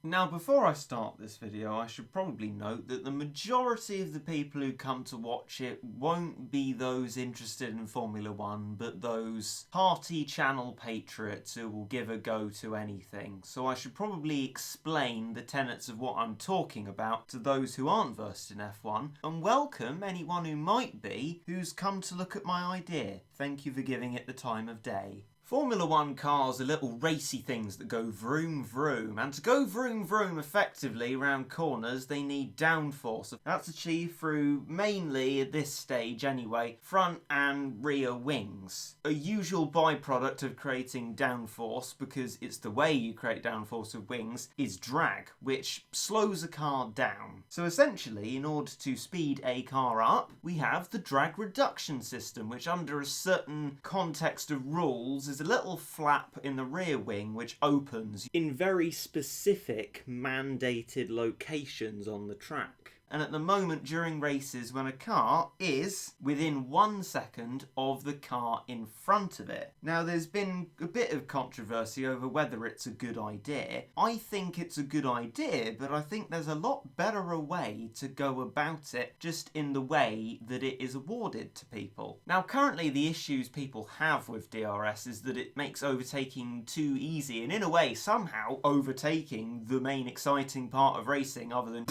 Now, before I start this video, I should probably note that the majority of the people who come to watch it won't be those interested in Formula 1, but those party channel patriots who will give a go to anything. So I should probably explain the tenets of what I'm talking about to those who aren't versed in F1, and welcome anyone who might be who's come to look at my idea. Thank you for giving it the time of day. Formula 1 cars are little racy things that go vroom vroom, and to go vroom vroom effectively around corners they need downforce. That's achieved through mainly, at this stage anyway, front and rear wings. A usual byproduct of creating downforce, because it's the way you create downforce with wings, is drag, which slows a car down. So essentially, in order to speed a car up, we have the drag reduction system, which under a certain context of rules is a little flap in the rear wing which opens in very specific mandated locations on the track. And at the moment during races when a car is within 1 second of the car in front of it. Now there's been a bit of controversy over whether it's a good idea. I think it's a good idea, but I think there's a lot better a way to go about it just in the way that it is awarded to people. Now currently the issues people have with DRS is that it makes overtaking too easy, and in a way somehow overtaking the main exciting part of racing, other than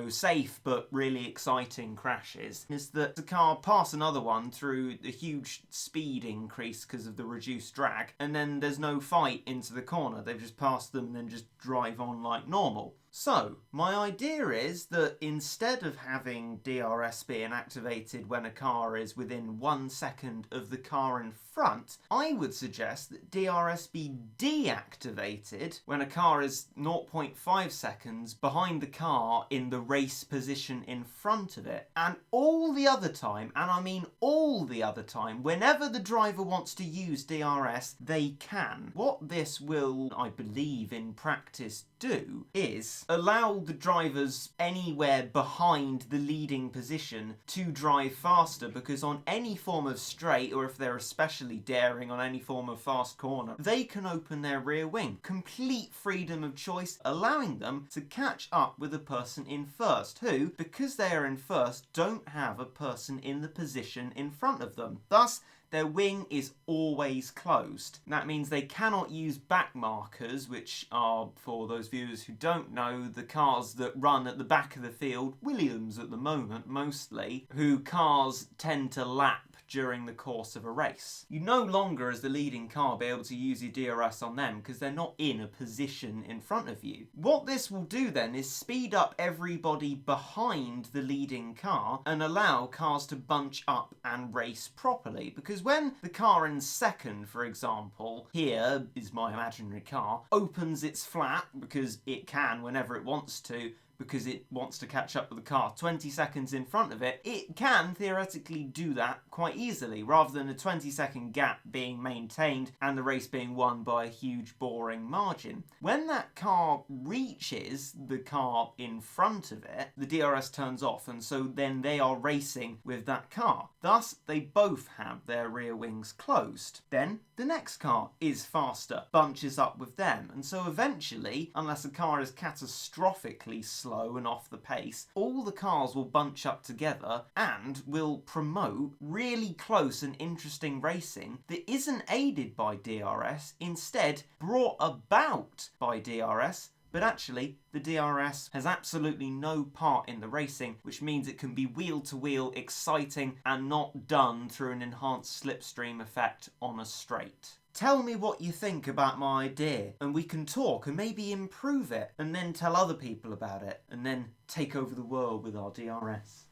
safe but really exciting crashes, is that the car pass another one through a huge speed increase because of the reduced drag, and then there's no fight into the corner. They've just passed them and then just drive on like normal. So, my idea is that instead of having DRS being activated when a car is within 1 second of the car in front, I would suggest that DRS be deactivated when a car is 0.5 seconds behind the car in the race position in front of it. And all the other time, and I mean all the other time, whenever the driver wants to use DRS, they can. What this will, I believe, in practice do is allow the drivers anywhere behind the leading position to drive faster, because on any form of straight, or if they're especially daring on any form of fast corner, they can open their rear wing. Complete freedom of choice, allowing them to catch up with a person in first, who, because they are in first, don't have a person in the position in front of them. Thus, their wing is always closed. That means they cannot use back markers, which are, for those viewers who don't know, the cars that run at the back of the field, Williams at the moment mostly, who cars tend to lap during the course of a race. You no longer, as the leading car, be able to use your DRS on them because they're not in a position in front of you. What this will do then is speed up everybody behind the leading car and allow cars to bunch up and race properly, because when the car in second, for example, here is my imaginary car, opens its flap, because it can whenever it wants to, because it wants to catch up with the car 20 seconds in front of it, it can theoretically do that quite easily, rather than a 20-second gap being maintained and the race being won by a huge boring margin. When that car reaches the car in front of it, the DRS turns off, and so then they are racing with that car. Thus, they both have their rear wings closed. Then, the next car is faster, bunches up with them, and so eventually, unless a car is catastrophically slow and off the pace, all the cars will bunch up together and will promote really close and interesting racing that isn't aided by DRS, instead brought about by DRS. But actually, the DRS has absolutely no part in the racing, which means it can be wheel-to-wheel exciting and not done through an enhanced slipstream effect on a straight. Tell me what you think about my idea, and we can talk and maybe improve it, and then tell other people about it, and then take over the world with our DRS.